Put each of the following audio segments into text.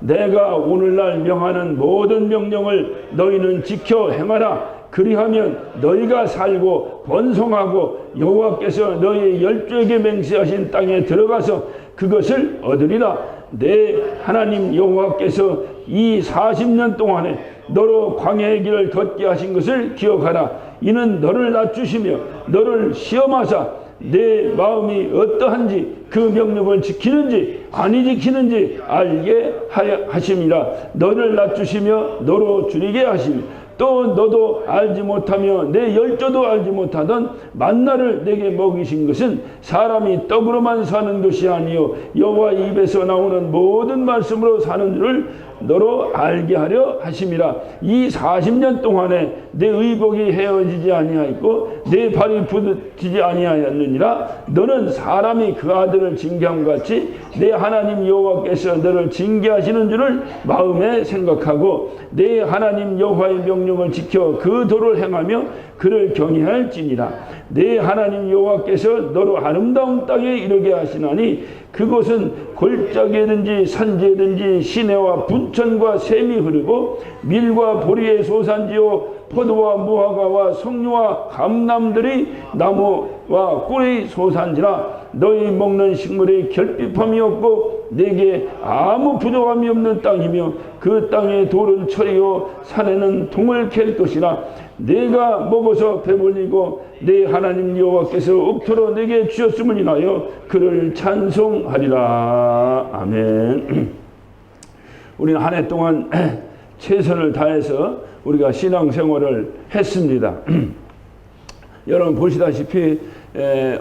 내가 오늘날 명하는 모든 명령을 너희는 지켜 행하라. 그리하면 너희가 살고 번성하고 여호와께서 너희의 열조에게 맹세하신 땅에 들어가서 그것을 얻으리라. 내 하나님 여호와께서 이 40년 동안에 너로 광야의 길을 걷게 하신 것을 기억하라. 이는 너를 낮추시며 너를 시험하사 내 마음이 어떠한지 그 명령을 지키는지 아니 지키는지 알게 하심이라. 너를 낮추시며 너로 줄이게 하시며 또 너도 알지 못하며 내 열조도 알지 못하던 만나를 내게 먹이신 것은 사람이 떡으로만 사는 것이 아니요 여호와 입에서 나오는 모든 말씀으로 사는 줄을 너로 알게 하려 하심이라. 이 40년 동안에 내 의복이 헤어지지 아니하였고 내 발이 부딪히지 아니하였느니라. 너는 사람이 그 아들을 징계함 같이 내 하나님 여호와께서 너를 징계하시는 줄을 마음에 생각하고 내 하나님 여호와의 명령을 지켜 그 도를 행하며 그를 경외할지니라. 내 하나님 여호와께서 너로 아름다운 땅에 이르게 하시나니 그곳은 골짜기든지 산지든지 시내와 분천과 샘이 흐르고 밀과 보리의 소산지요 포도와 무화과와 석류와 감람들이 나무와 꿀의 소산지라. 너희 먹는 식물에 결핍함이 없고 내게 아무 부족함이 없는 땅이며 그 땅의 돌은 철이요 산에는 동을 캘 것이라. 내가 먹어서 배불리고 내 하나님 여호와께서 옥토로 내게 주셨음을 인하여 그를 찬송하리라. 아멘. 우리는 한 해 동안 최선을 다해서 우리가 신앙생활을 했습니다. 여러분 보시다시피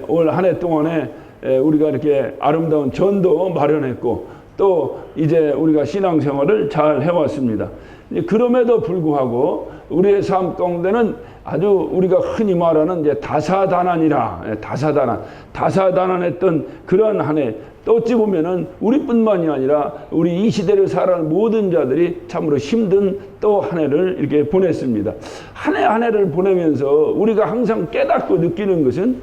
올 한 해 동안에 우리가 이렇게 아름다운 전도 마련했고 또 이제 우리가 신앙생활을 잘 해왔습니다. 그럼에도 불구하고 우리의 삶 가운데는 아주 우리가 흔히 말하는 이제 다사다난이라, 다사다난했던 그러한 한 해. 또 어찌 보면은 우리뿐만이 아니라 우리 이 시대를 살아가는 모든 자들이 참으로 힘든 또 한 해를 이렇게 보냈습니다. 한 해 한 해를 보내면서 우리가 항상 깨닫고 느끼는 것은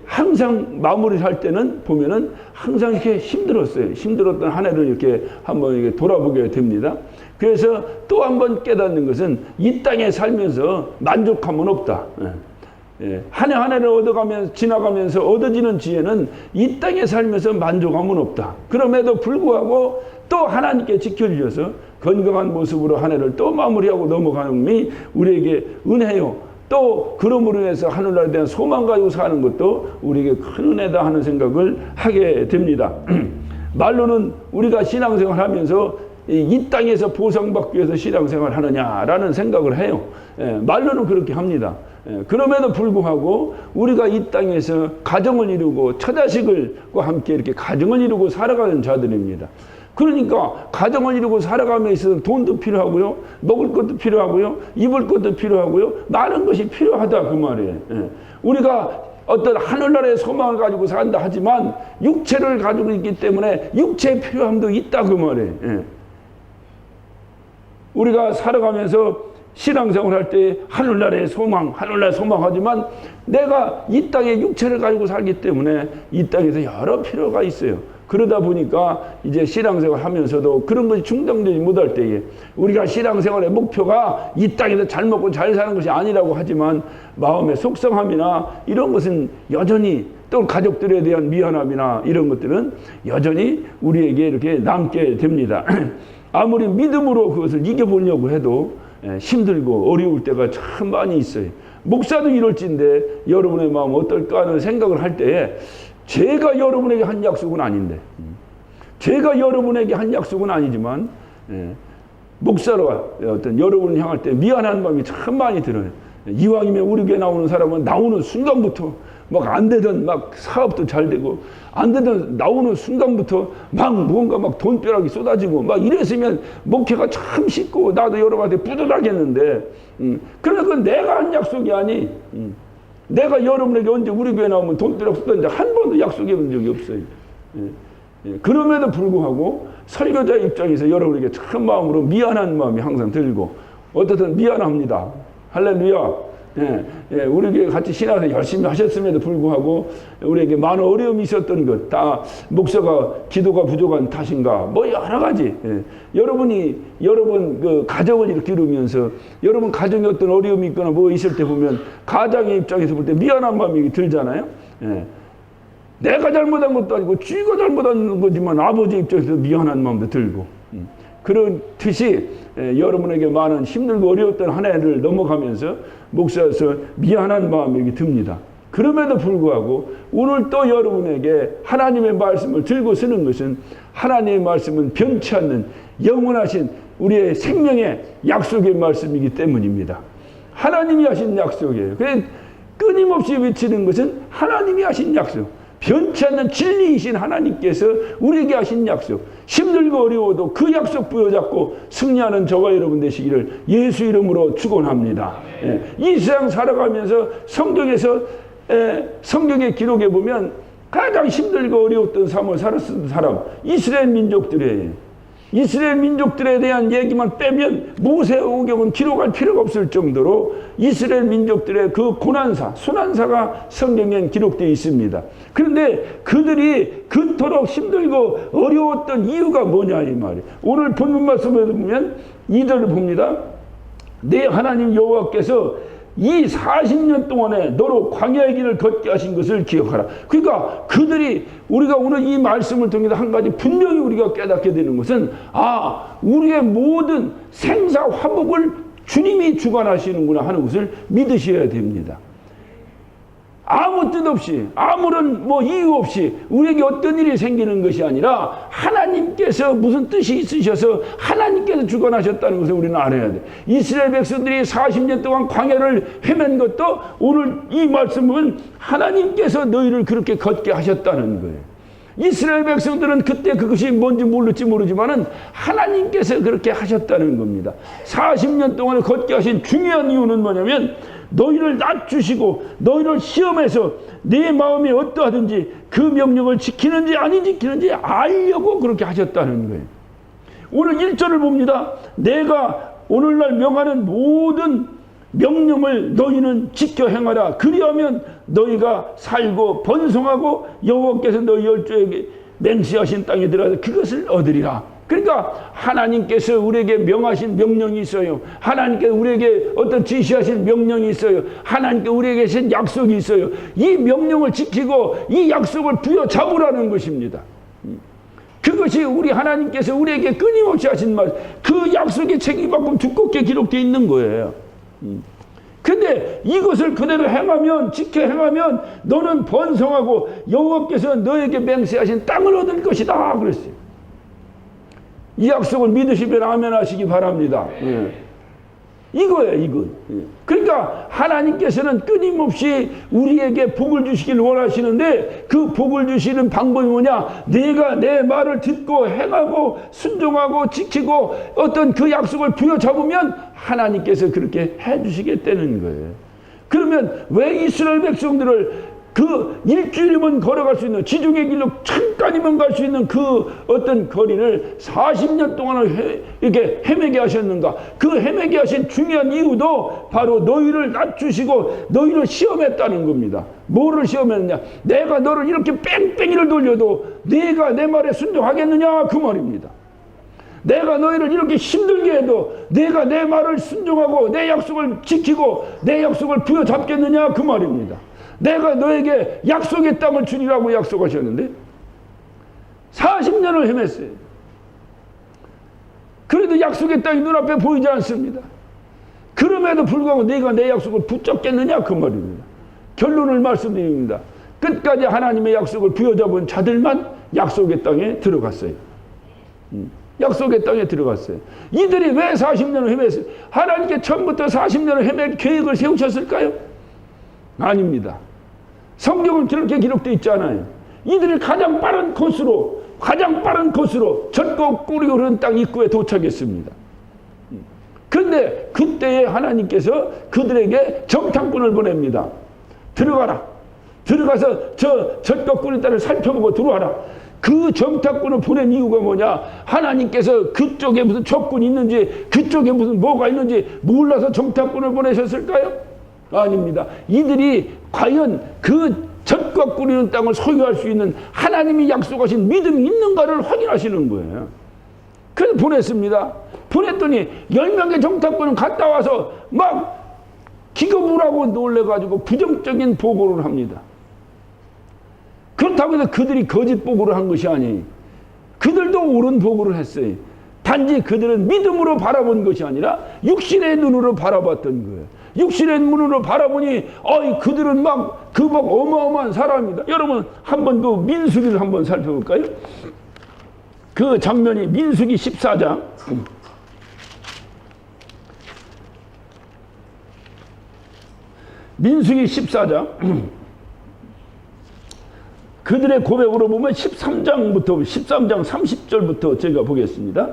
항상 마무리를 할 때는 보면은 항상 이렇게 힘들었어요. 힘들었던 한 해를 이렇게 한번 이렇게 돌아보게 됩니다. 그래서 또 한번 깨닫는 것은 이 땅에 살면서 만족함은 없다. 한 해 한 해를 얻어가면서 지나가면서 얻어지는 지혜는 이 땅에 살면서 만족함은 없다. 그럼에도 불구하고 또 하나님께 지켜주셔서 건강한 모습으로 한 해를 또 마무리하고 넘어가는 우리에게 은혜요. 또 그러므로 인해서 하늘나라에 대한 소망 가지고 사는 것도 우리에게 큰 은혜다 하는 생각을 하게 됩니다. 말로는 우리가 신앙생활 하면서 이 땅에서 보상받기 위해서 신앙생활 하느냐라는 생각을 해요. 말로는 그렇게 합니다. 그럼에도 불구하고 우리가 이 땅에서 가정을 이루고 처자식과 함께 이렇게 가정을 이루고 살아가는 자들입니다. 그러니까 가정을 이루고 살아감에 있어서 돈도 필요하고요, 먹을 것도 필요하고요, 입을 것도 필요하고요, 많은 것이 필요하다 그 말이에요. 우리가 어떤 하늘나라의 소망을 가지고 산다 하지만 육체를 가지고 있기 때문에 육체의 필요함도 있다 그 말이에요. 우리가 살아가면서 신앙생활 할 때 하늘나라의 소망 소망하지만 내가 이 땅에 육체를 가지고 살기 때문에 이 땅에서 여러 필요가 있어요. 그러다 보니까 이제 신앙생활 하면서도 그런 것이 충당되지 못할 때에 우리가 신앙생활의 목표가 이 땅에서 잘 먹고 잘 사는 것이 아니라고 하지만 마음의 속성함이나 이런 것은 여전히 또 가족들에 대한 미안함이나 이런 것들은 여전히 우리에게 이렇게 남게 됩니다. 아무리 믿음으로 그것을 이겨보려고 해도 힘들고 어려울 때가 참 많이 있어요. 목사도 이럴진데 여러분의 마음 어떨까 하는 생각을 할 때에 제가 여러분에게 한 약속은 아닌데 제가 여러분에게 한 약속은 아니지만 목사로 어떤 여러분을 향할 때 미안한 마음이 참 많이 들어요. 이왕이면 우리 교회 나오는 사람은 나오는 순간부터 막 안 되던 막 사업도 잘 되고 안 되던 나오는 순간부터 막 뭔가 막 돈벼락이 쏟아지고 막 이랬으면 목회가 참 쉽고 나도 여러분한테 뿌듯하겠는데 그러나 그건 내가 한 약속이 아니. 내가 여러분에게 언제 우리 교회 나오면 돈벼락 쏟았는지 한 번도 약속해 본 적이 없어요. 그럼에도 불구하고 설교자 입장에서 여러분에게 참 마음으로 미안한 마음이 항상 들고 어떻든 미안합니다. 할렐루야. 우리에게 같이 신앙에서 열심히 하셨음에도 불구하고 우리에게 많은 어려움이 있었던 것, 다 목사가 기도가 부족한 탓인가, 뭐 여러 가지. 여러분 그 가정을 이렇게 이루면서 여러분 가정에 어떤 어려움이 있거나 뭐 있을 때 보면 가장의 입장에서 볼 때 미안한 마음이 들잖아요. 내가 잘못한 것도 아니고 쥐가 잘못한 거지만 아버지 입장에서 미안한 마음도 들고, 그렇듯이 여러분에게 많은 힘들고 어려웠던 한 해를 넘어가면서 목사로서 미안한 마음이 이렇게 듭니다. 그럼에도 불구하고 오늘 또 여러분에게 하나님의 말씀을 들고 쓰는 것은 하나님의 말씀은 변치 않는 영원하신 우리의 생명의 약속의 말씀이기 때문입니다. 하나님이 하신 약속이에요. 그래서 끊임없이 외치는 것은 하나님이 하신 약속, 변치 않는 진리이신 하나님께서 우리에게 하신 약속, 힘들고 어려워도 그 약속 부여잡고 승리하는 저와 여러분 되시기를 예수 이름으로 축원합니다. 이 세상 살아가면서 성경의 기록에 보면 가장 힘들고 어려웠던 삶을 살았던 사람, 이스라엘 민족들에 대한 얘기만 빼면 모세오경은 기록할 필요가 없을 정도로 이스라엘 민족들의 그 고난사, 순환사가 성경에 기록되어 있습니다. 그런데 그들이 그토록 힘들고 어려웠던 이유가 뭐냐 이 말이에요. 오늘 본문 말씀을 보면 2절을 봅니다. 내 하나님 여호와께서 이 40년 동안에 너로 광야의 길을 걷게 하신 것을 기억하라. 그러니까 그들이, 우리가 오늘 이 말씀을 통해서 한 가지 분명히 우리가 깨닫게 되는 것은, 우리의 모든 생사 화복을 주님이 주관하시는구나 하는 것을 믿으셔야 됩니다. 아무 뜻 없이, 아무런 이유 없이 우리에게 어떤 일이 생기는 것이 아니라 하나님께서 무슨 뜻이 있으셔서 하나님께서 주관하셨다는 것을 우리는 알아야 돼. 이스라엘 백성들이 40년 동안 광야를 헤맨 것도 오늘 이 말씀은 하나님께서 너희를 그렇게 걷게 하셨다는 거예요. 이스라엘 백성들은 그때 그것이 뭔지 모르지만은 하나님께서 그렇게 하셨다는 겁니다. 40년 동안 걷게 하신 중요한 이유는 뭐냐면, 너희를 낮추시고 너희를 시험해서 네 마음이 어떠하든지 그 명령을 지키는지 안 지키는지 알려고 그렇게 하셨다는 거예요. 오늘 1절을 봅니다. 내가 오늘날 명하는 모든 명령을 너희는 지켜 행하라. 그리하면 너희가 살고 번성하고 여호와께서 너희 열조에게 맹세하신 땅에 들어가서 그것을 얻으리라. 그러니까 하나님께서 우리에게 명하신 명령이 있어요. 하나님께서 우리에게 어떤 지시하신 명령이 있어요. 하나님께서 우리에게 하신 약속이 있어요. 이 명령을 지키고 이 약속을 부여잡으라는 것입니다. 그것이 우리 하나님께서 우리에게 끊임없이 하신 말, 그 약속의 책임만큼 두껍게 기록되어 있는 거예요. 근데 이것을 그대로 행하면, 지켜 행하면 너는 번성하고 여호와께서 너에게 맹세하신 땅을 얻을 것이다 그랬어요. 이 약속을 믿으시면 아멘 하시기 바랍니다. 이거예요, 이거. 그러니까 하나님께서는 끊임없이 우리에게 복을 주시길 원하시는데, 그 복을 주시는 방법이 뭐냐? 내가 내 말을 듣고 행하고 순종하고 지키고 어떤 그 약속을 부여잡으면 하나님께서 그렇게 해주시겠다는 거예요. 그러면 왜 이스라엘 백성들을 그 일주일이면 걸어갈 수 있는, 지중해 길로 잠깐이면 갈 수 있는 그 어떤 거리를 40년 동안을 이렇게 헤매게 하셨는가? 그 헤매게 하신 중요한 이유도 바로 너희를 낮추시고 너희를 시험했다는 겁니다. 뭐를 시험했느냐? 내가 너를 이렇게 뺑뺑이를 돌려도 네가 내 말에 순종하겠느냐? 그 말입니다. 내가 너희를 이렇게 힘들게 해도 내가 내 말을 순종하고 내 약속을 지키고 내 약속을 부여잡겠느냐? 그 말입니다. 내가 너에게 약속의 땅을 주리라고 약속하셨는데 40년을 헤맸어요. 그래도 약속의 땅이 눈앞에 보이지 않습니다. 그럼에도 불구하고 내가 내 약속을 붙잡겠느냐 그 말입니다. 결론을 말씀드립니다. 끝까지 하나님의 약속을 부여잡은 자들만 약속의 땅에 들어갔어요. 약속의 땅에 들어갔어요. 이들이 왜 40년을 헤맸어요? 하나님께 처음부터 40년을 헤맬 계획을 세우셨을까요? 아닙니다. 성경은 그렇게 기록되어 있잖아요. 이들이 가장 빠른 코스로 젖고 꿀이 흐르는 땅 입구에 도착했습니다. 그런데 그때에 하나님께서 그들에게 정탐꾼을 보냅니다. 들어가서 저 젖고 꿀의 땅을 살펴보고 들어와라. 그 정탐꾼을 보낸 이유가 뭐냐? 하나님께서 그쪽에 무슨 적군이 있는지, 그쪽에 무슨 뭐가 있는지 몰라서 정탐꾼을 보내셨을까요? 아닙니다. 이들이 과연 그 젖과 꿀이는 땅을 소유할 수 있는 하나님이 약속하신 믿음이 있는가를 확인하시는 거예요. 그래서 보냈습니다. 보냈더니 10명의 정탐꾼은 갔다 와서 막 기겁을 하고 놀래가지고 부정적인 보고를 합니다. 그렇다고 해서 그들이 거짓 보고를 한 것이 아니에요. 그들도 옳은 보고를 했어요. 단지 그들은 믿음으로 바라본 것이 아니라 육신의 눈으로 바라봤던 거예요. 육신의 눈으로 바라보니 그들은 막 어마어마한 사람이다. 여러분 한번 그 민수기를 한번 살펴볼까요? 그 장면이 민수기 14장 민수기 14장 그들의 고백으로 보면 13장 30절부터 제가 보겠습니다.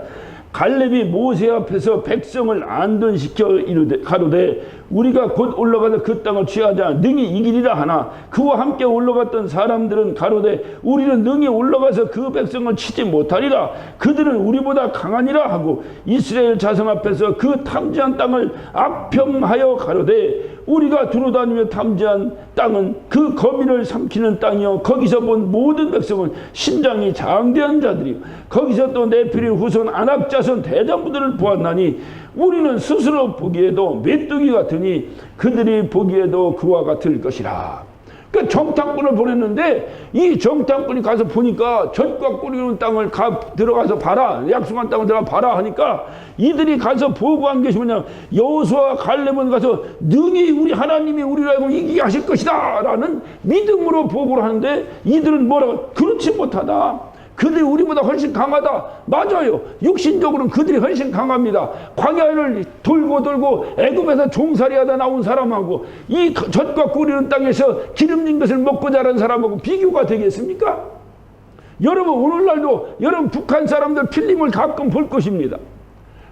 갈렙이 모세 앞에서 백성을 안둔시켜 이르되 가로되 우리가 곧 올라가서 그 땅을 취하자 능히 이기리라 하나 그와 함께 올라갔던 사람들은 가로되 우리는 능히 올라가서 그 백성을 치지 못하리라 그들은 우리보다 강하니라 하고 이스라엘 자손 앞에서 그 탐지한 땅을 악평하여 가로되 우리가 두루다니며 탐지한 땅은 그 거민을 삼키는 땅이요 거기서 본 모든 백성은 신장이 장대한 자들이요 거기서 또 네피림 후손 아낙 자손 대장부들을 보았나니 우리는 스스로 보기에도 메뚜기 같으니 그들이 보기에도 그와 같을 것이라. 그러니까 정탐꾼을 보냈는데 이 정탐꾼이 가서 보니까 젖과 꿀이는 땅을 들어가서 봐라, 약속한 땅을 들어가 봐라 하니까 이들이 가서 보고한 것이 뭐냐, 여호수아와 갈렙은 가서 능히 우리 하나님이 우리를 알고 이기게 하실 것이다 라는 믿음으로 보고를 하는데 이들은 뭐라고? 그렇지 못하다. 그들이 우리보다 훨씬 강하다. 맞아요. 육신적으로는 그들이 훨씬 강합니다. 광야를 돌고 애굽에서 종살이하다 나온 사람하고 이 젖과 꿀이는 땅에서 기름진 것을 먹고 자란 사람하고 비교가 되겠습니까? 여러분 오늘날도 여러분 북한 사람들 필름을 가끔 볼 것입니다.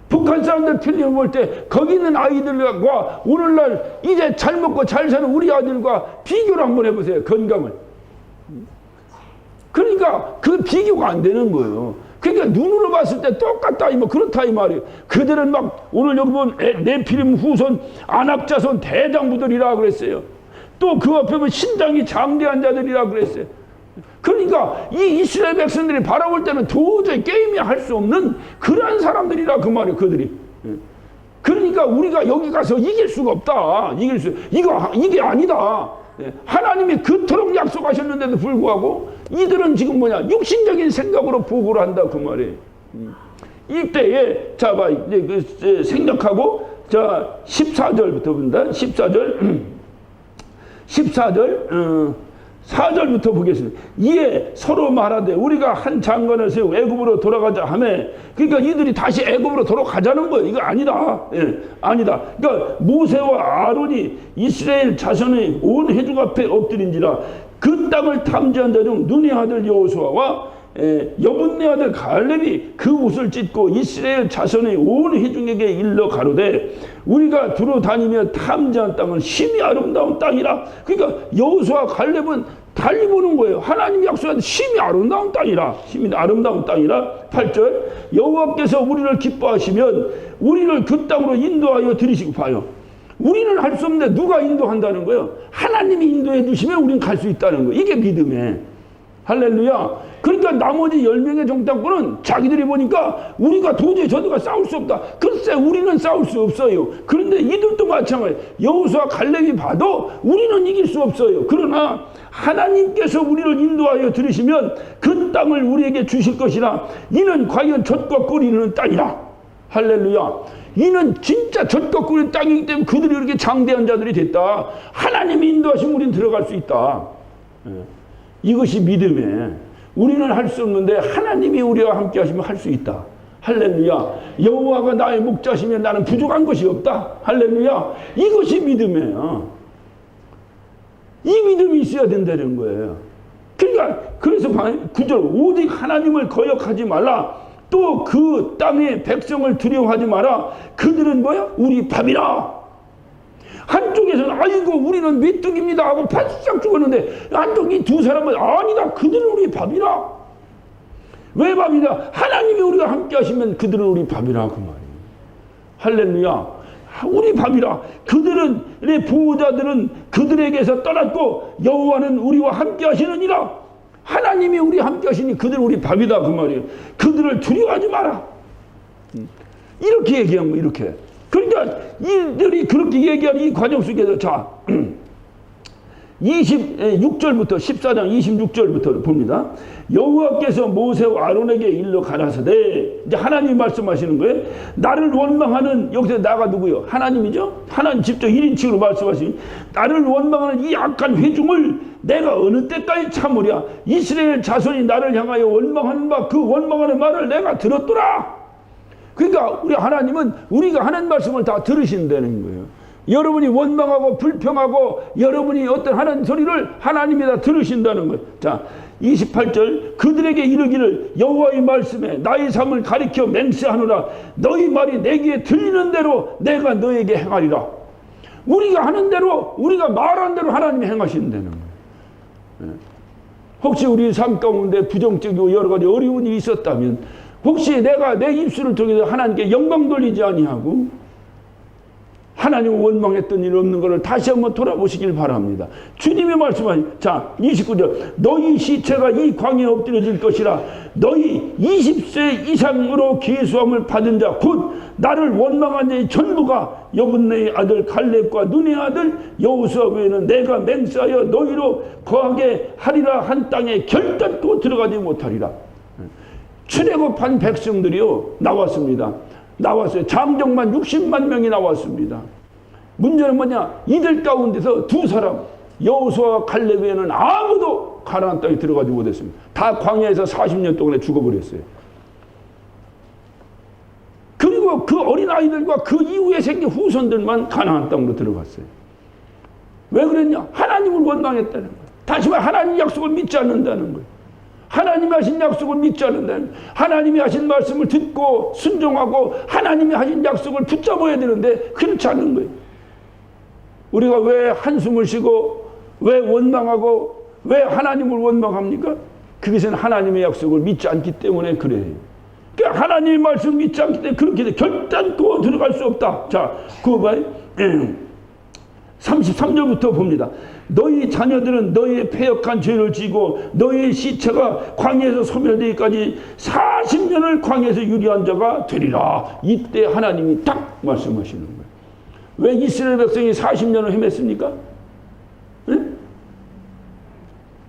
북한 사람들 필름을 볼 때 거기 있는 아이들과 오늘날 이제 잘 먹고 잘 사는 우리 아들과 비교를 한번 해보세요. 건강을. 그러니까 그 비교가 안 되는 거예요. 그러니까 눈으로 봤을 때 똑같다 뭐 그렇다 이 말이에요. 그들은 막 오늘 여기 보면 네피림 후손 아낙 자손 대장부들이라 그랬어요. 또 그 앞에 보면 신장이 장대한 자들이라 그랬어요. 그러니까 이 이스라엘 백성들이 바라볼 때는 도저히 게임이 할 수 없는 그러한 사람들이라 그 말이에요. 그들이. 그러니까 우리가 여기 가서 이길 수가 없다. 이게 아니다. 하나님이 그토록 약속하셨는데도 불구하고 이들은 지금 뭐냐 육신적인 생각으로 보고를 한다 그 말이에요. 이때에 자 봐 이제 생각하고 자 14절부터 본다. 14절 4절부터 보겠습니다. 이에 서로 말하되 우리가 한 장관을 세우고 애굽으로 돌아가자 하매 그러니까 이들이 다시 애굽으로 돌아가자는 거예요. 이거 아니다. 아니다. 그러니까 모세와 아론이 이스라엘 자손의 온 회중 앞에 엎드린지라 그 땅을 탐지한 자 중 눈의 아들 여호수아와 여분네 아들 갈렙이 그 옷을 찢고 이스라엘 자손의 온 회중에게 일러 가로되 우리가 두루 다니며 탐지한 땅은 심히 아름다운 땅이라. 그러니까 여호수아 갈렙은 달리 보는 거예요. 하나님이 약속한 심히 아름다운 땅이라. 심히 아름다운 땅이라. 8절 여호와께서 우리를 기뻐하시면 우리를 그 땅으로 인도하여 들이시고 봐요. 우리는 할 수 없는데 누가 인도한다는 거예요? 하나님이 인도해 주시면 우리는 갈 수 있다는 거예요. 이게 믿음이에요. 할렐루야. 그러니까 나머지 10명의 정탐꾼은 자기들이 보니까 우리가 도저히 저들과 싸울 수 없다. 글쎄 우리는 싸울 수 없어요. 그런데 이들도 마찬가지예요. 여호수아 갈렙이 봐도 우리는 이길 수 없어요. 그러나 하나님께서 우리를 인도하여 들으시면 그 땅을 우리에게 주실 것이라. 이는 과연 젖과 꿀이 있는 땅이라. 할렐루야. 이는 진짜 젖과 꿀의 땅이기 때문에 그들이 이렇게 장대한 자들이 됐다. 하나님이 인도하시면 우리는 들어갈 수 있다. 이것이 믿음이에요. 우리는 할 수 없는데 하나님이 우리와 함께 하시면 할 수 있다. 할렐루야. 여호와가 나의 목자시면 나는 부족한 것이 없다. 할렐루야. 이것이 믿음이에요. 이 믿음이 있어야 된다는 거예요. 그러니까 그래서 9절 오직 하나님을 거역하지 말라. 또 그 땅의 백성을 두려워하지 마라. 그들은 뭐야? 우리 밥이라. 한쪽에서는 아이고 우리는 메뚜기입니다 하고 바싹 죽었는데 한쪽이 두 사람은 아니다 그들은 우리 밥이라. 왜 밥이냐? 하나님이 우리가 함께 하시면 그들은 우리 밥이라 그 말이에요. 할렐루야. 우리 밥이라. 그들은 내 보호자들은 그들에게서 떠났고 여호와는 우리와 함께 하시느니라. 하나님이 우리 함께 하시니 그들 우리 밥이다 그 말이에요. 그들을 두려워하지 마라. 이렇게 얘기한 거 이렇게. 그러니까 이들이 그렇게 얘기하는 이 과정 속에서 자 26절부터 14장 26절부터 봅니다. 여호와께서 모세와 아론에게 일러 가라사대, 이제 하나님이 말씀하시는 거예요. 나를 원망하는, 여기서 나가 누구요? 하나님이죠. 하나님 직접 1인칭으로 말씀하시니 나를 원망하는 이 악한 회중을 내가 어느 때까지 참으랴. 이스라엘 자손이 나를 향하여 원망하는 바 그 원망하는 말을 내가 들었더라. 그러니까 우리 하나님은 우리가 하는 말씀을 다 들으신다는 거예요. 여러분이 원망하고 불평하고 여러분이 어떤 하는 소리를 하나님이 다 들으신다는 거예요. 자 28절 그들에게 이르기를 여호와의 말씀에 나의 삶을 가리켜 맹세하노라. 너희 말이 내게 들리는 대로 내가 너에게 행하리라. 우리가 하는 대로 우리가 말한 대로 하나님이 행하신다는 거예요. 혹시 우리 삶 가운데 부정적이고 여러 가지 어려운 일이 있었다면 혹시 내가 내 입술을 통해서 하나님께 영광 돌리지 아니하고 하나님을 원망했던 일 없는 것을 다시 한번 돌아보시길 바랍니다. 주님이 말씀하신 자 29절 너희 시체가 이 광야에 엎드려질 것이라. 너희 20세 이상으로 기수함을 받은 자 곧 나를 원망한 자의 전부가 여분네의 아들 갈렙과 눈의 아들 여호수아 외에는 내가 맹세하여 너희로 거하게 하리라 한 땅에 결단코 들어가지 못하리라. 출애굽한 백성들이요 나왔습니다. 나왔어요. 장정만 60만 명이 나왔습니다. 문제는 뭐냐? 이들 가운데서 두 사람 여호수아와 갈렙 외에는 아무도 가나안 땅에 들어가지 못했습니다. 다 광야에서 40년 동안에 죽어버렸어요. 그리고 그 어린아이들과 그 이후에 생긴 후손들만 가나안 땅으로 들어갔어요. 왜 그랬냐? 하나님을 원망했다는 거예요. 다시 말해 하나님 약속을 믿지 않는다는 거예요. 하나님이 하신 약속을 믿지 않는다는 거예요. 하나님이 하신 말씀을 듣고 순종하고 하나님이 하신 약속을 붙잡아야 되는데 그렇지 않은 거예요. 우리가 왜 한숨을 쉬고 왜 원망하고 왜 하나님을 원망합니까? 그것은 하나님의 약속을 믿지 않기 때문에 그래요. 그러니까 하나님의 말씀을 믿지 않기 때문에 그렇게 돼. 결단코 들어갈 수 없다. 자, 그거 봐요. 33절부터 봅니다. 너희 자녀들은 너희의 패역한 죄를 지고 너희의 시체가 광야에서 소멸되기까지 40년을 광야에서 유리한 자가 되리라. 이때 하나님이 딱 말씀하시는 거예요. 왜 이스라엘 백성이 40년을 헤맸습니까? 네?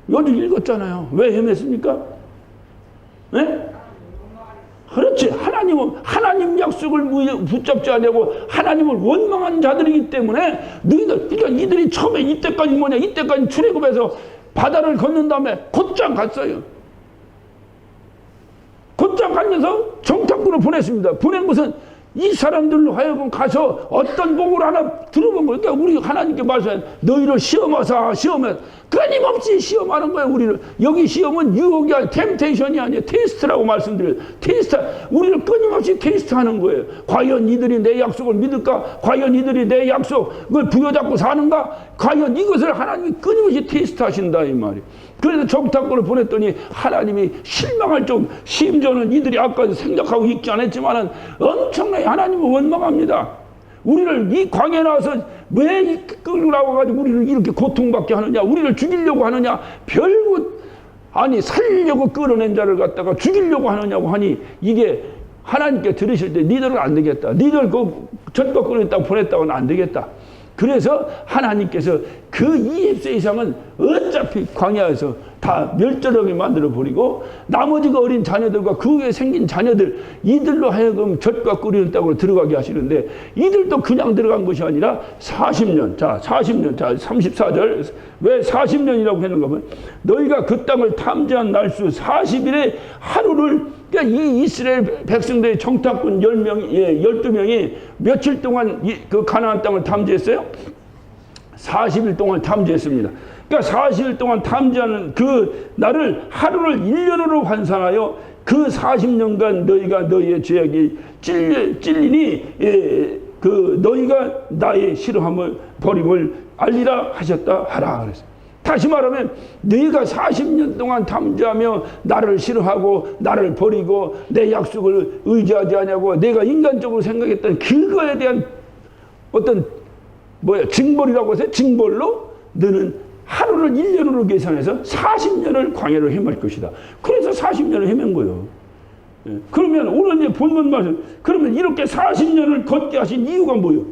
요즘 읽었잖아요. 왜 헤맸습니까? 네? 그렇지. 하나님은 하나님 약속을 붙잡지 않고 하나님을 원망한 자들이기 때문에 너희들, 그러니까 이들이 처음에 이때까지 뭐냐? 이때까지 출애굽해서 바다를 건넌 다음에 곧장 갔어요. 곧장 가면서 정탐꾼을 보냈습니다. 보낸 것은 이 사람들로 하여금 가서 어떤 복을 하나 들어본 거예요. 그러니까 우리 하나님께 말씀해 너희를 시험하사 시험해. 끊임없이 시험하는 거예요. 우리를. 여기 시험은 유혹이 아니라 템테이션이 아니에요. 테스트라고 말씀드려요. 테스트. 우리를 끊임없이 테스트하는 거예요. 과연 이들이 내 약속을 믿을까? 과연 이들이 내 약속을 부여잡고 사는가? 과연 이것을 하나님이 끊임없이 테스트하신다 이 말이에요. 그래서 정탐꾼을 보냈더니 하나님이 실망할 정 심지어는 이들이 아까 생각하고 있지 않았지만은 엄청나게 하나님을 원망합니다. 우리를 이 광야에 나와서 왜 끌고 나와가지고 우리를 이렇게 고통받게 하느냐? 우리를 죽이려고 하느냐? 별것 아니 살리려고 끌어낸 자를 갖다가 죽이려고 하느냐고 하니 이게 하나님께 들으실 때 니들은 안 되겠다. 니들 그 전과 끌어냈다고 보냈다고는 안 되겠다. 그래서 하나님께서 그 20세 이상은 어차피 광야에서 다 멸절하게 만들어버리고 나머지가 어린 자녀들과 그 후에 생긴 자녀들 이들로 하여금 젖과 꿀이 땅으로 들어가게 하시는데 이들도 그냥 들어간 것이 아니라 40년 자 40년 자 34절 왜 40년이라고 했는가 하면 너희가 그 땅을 탐지한 날수 40일의 하루를 그러니까 이 이스라엘 백성들의 정탐꾼 12명이 며칠 동안 그 가나안 땅을 탐지했어요? 40일 동안 탐지했습니다. 그러니까 40일 동안 탐지하는 그 날을 하루를 1년으로 환산하여 그 40년간 너희가 너희의 죄악이 찔리니 그 너희가 나의 싫어함을 버림을 알리라 하셨다 하라 그랬어요. 다시 말하면 너희가 40년 동안 탐지하며 나를 싫어하고 나를 버리고 내 약속을 의지하지 않냐고 내가 인간적으로 생각했던 그거에 대한 어떤 징벌이라고 해서 징벌로 너는 하루를 1년으로 계산해서 40년을 광야를 헤맬 것이다. 그래서 40년을 헤맨 거예요. 그러면 오늘 이제 본문 말씀, 그러면 이렇게 40년을 걷게 하신 이유가 뭐예요?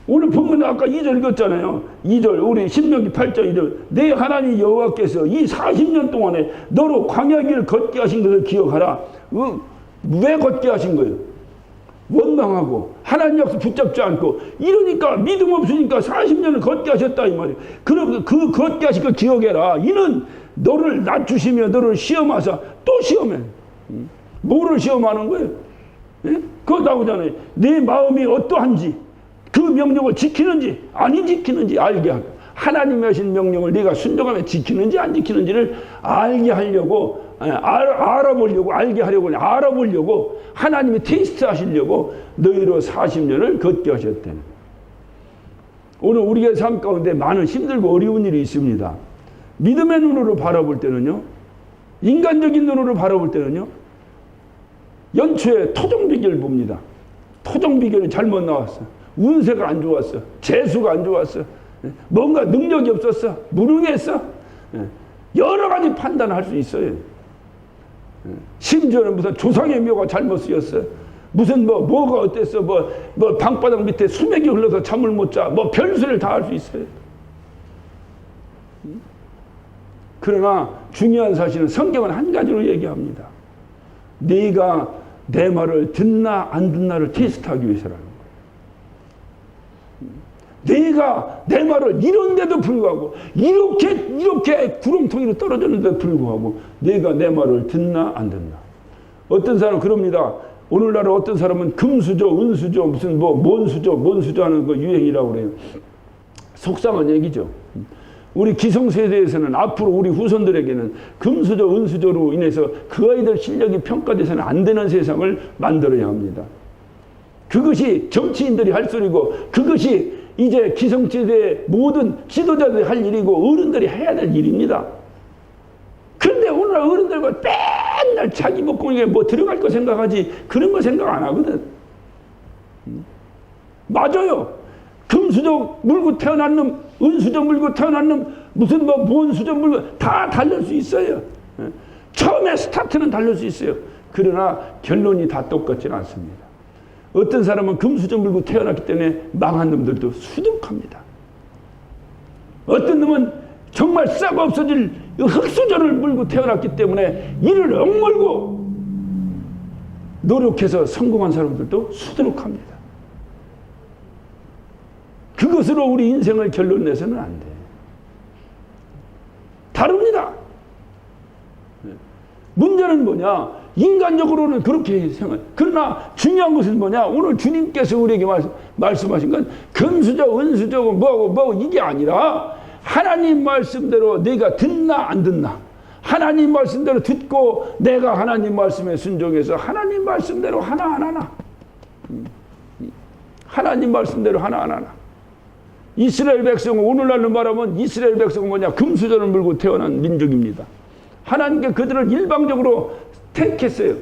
오늘 본문에 아까 2절 읽었잖아요. 2절 우리 신명기 8장 2절 내 하나님 여호와께서 이 40년 동안에 너로 광야길을 걷게 하신 것을 기억하라. 왜 걷게 하신 거예요? 원망하고 하나님 약속 붙잡지 않고 이러니까 믿음 없으니까 40년을 걷게 하셨다 이 말이에요. 그럼 그 걷게 하신 거 기억해라. 이는 너를 낮추시며 너를 시험하사 또 시험해. 뭐를 시험하는 거예요? 예? 그거 나오잖아요. 내 마음이 어떠한지 그 명령을 지키는지 안 지키는지 알게 하고 하나님이 하신 명령을 네가 순종하며 지키는지 안 지키는지를 알게 하려고 알아보려고 알게 하려고 알아보려고 하나님이 테스트 하시려고 너희로 40년을 걷게 하셨대. 오늘 우리의 삶 가운데 많은 힘들고 어려운 일이 있습니다. 믿음의 눈으로 바라볼 때는요, 인간적인 눈으로 바라볼 때는요, 연초에 토종비결을 봅니다. 토종비결이 잘못 나왔어. 운세가 안 좋았어. 재수가 안 좋았어. 뭔가 능력이 없었어. 무능했어. 여러 가지 판단할 수 있어요. 심지어는 무슨 조상의 묘가 잘못 쓰였어. 무슨 뭐가 어땠어. 방바닥 밑에 수맥이 흘러서 잠을 못 자. 별수를 다 할 수 있어요. 그러나 중요한 사실은 성경은 한 가지로 얘기합니다. 네가 내 말을 듣나 안 듣나를 테스트하기 위해서라는 거예요. 네가 내 말을 이런데도 불구하고 이렇게 구름통이로 떨어졌는데도 불구하고 네가 내 말을 듣나 안 듣나. 어떤 사람은 그럽니다. 오늘날 어떤 사람은 금수저 은수저 무슨 뭔 수저 하는 거 유행이라고 그래요. 속상한 얘기죠. 우리 기성세대에서는 앞으로 우리 후손들에게는 금수저 은수저로 인해서 그 아이들 실력이 평가돼서는 안 되는 세상을 만들어야 합니다. 그것이 정치인들이 할 소리고 그것이 이제 기성세대의 모든 지도자들이 할 일이고 어른들이 해야 될 일입니다. 그런데 오늘날 어른들과 맨날 자기 목공에 들어갈 거 생각하지 그런 거 생각 안 하거든. 맞아요. 금수저 물고 태어난 놈, 은수저 물고 태어난 놈, 무슨 무언수저 물고 다 달릴 수 있어요. 처음에 스타트는 달릴 수 있어요. 그러나 결론이 다 똑같지는 않습니다. 어떤 사람은 금수저 물고 태어났기 때문에 망한 놈들도 수두룩합니다. 어떤 놈은 정말 싹 없어질 흙수저를 물고 태어났기 때문에 이를 억물고 노력해서 성공한 사람들도 수두룩합니다. 그것으로 우리 인생을 결론 내서는 안 돼. 다릅니다. 문제는 뭐냐? 인간적으로는 그렇게 생각. 그러나 중요한 것은 뭐냐? 오늘 주님께서 우리에게 말씀하신 건 금수저, 은수저고 뭐고 이게 아니라 하나님 말씀대로 내가 듣나 안 듣나. 하나님 말씀대로 듣고 내가 하나님 말씀에 순종해서 하나님 말씀대로 하나 안 하나. 하나님 말씀대로 하나 안 하나. 이스라엘 백성은 오늘날로 말하면 이스라엘 백성은 뭐냐? 금수저를 물고 태어난 민족입니다. 하나님께 그들을 일방적으로 택했어요.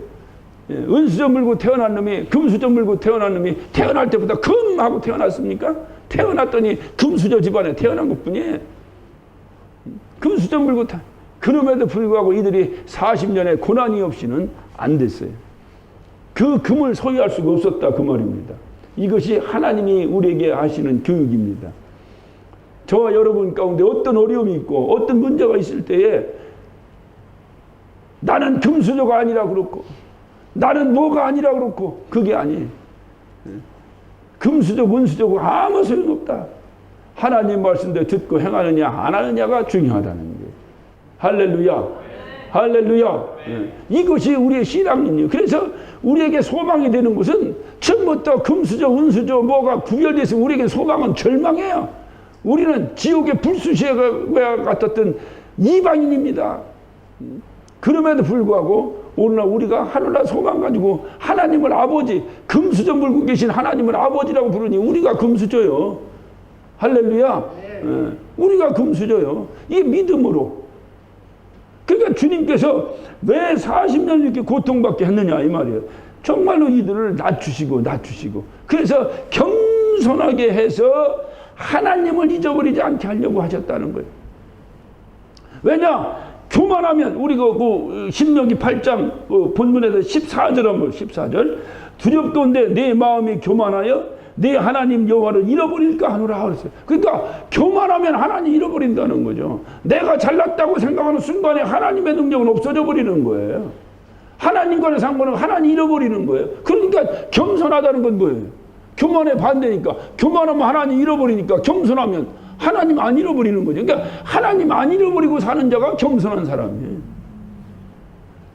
은수저 물고 태어난 놈이 금수저 물고 태어난 놈이 태어날 때부터 금하고 태어났습니까? 태어났더니 금수저 집안에 태어난 것뿐이에요. 금수저 물고 그럼에도 불구하고 이들이 40년의 고난이 없이는 안 됐어요. 그 금을 소유할 수가 없었다 그 말입니다. 이것이 하나님이 우리에게 하시는 교육입니다. 저와 여러분 가운데 어떤 어려움이 있고 어떤 문제가 있을 때에 나는 금수저가 아니라 그렇고 나는 뭐가 아니라 그렇고 그게 아니에요. 금수저 은수저고 아무 소용없다. 하나님 말씀대로 듣고 행하느냐 안 하느냐가 중요하다는 거예요. 할렐루야. 할렐루야. 이것이 우리의 신앙이에요. 그래서 우리에게 소망이 되는 것은 처음부터 금수저 은수저 뭐가 구별돼서 우리에게 소망은 절망이에요. 우리는 지옥의 불수시와 같았던 이방인입니다. 그럼에도 불구하고 오늘날 우리가 하늘날 소망 가지고 하나님을 아버지, 금수저 물고 계신 하나님을 아버지라고 부르니 우리가 금수저요. 할렐루야. 우리가 금수저요. 이게 믿음으로. 그러니까 주님께서 왜 40년 이렇게 고통받게 했느냐 이 말이에요. 정말로 이들을 낮추시고 그래서 겸손 겸손하게 해서 하나님을 잊어버리지 않게 하려고 하셨다는 거예요. 왜냐? 교만하면 우리 신명기 8장 본문에서 14절 한번 14절 두렵건대 내 마음이 교만하여 내 하나님 여호와를 잃어버릴까 하노라 그랬어요. 그러니까 교만하면 하나님 잃어버린다는 거죠. 내가 잘났다고 생각하는 순간에 하나님의 능력은 없어져 버리는 거예요. 하나님과의 상관은 하나님 잃어버리는 거예요. 그러니까 겸손하다는 건 뭐예요? 교만의 반대니까. 교만하면 하나님 잃어버리니까 겸손하면 하나님 안 잃어버리는 거죠. 그러니까 하나님 안 잃어버리고 사는 자가 겸손한 사람이에요.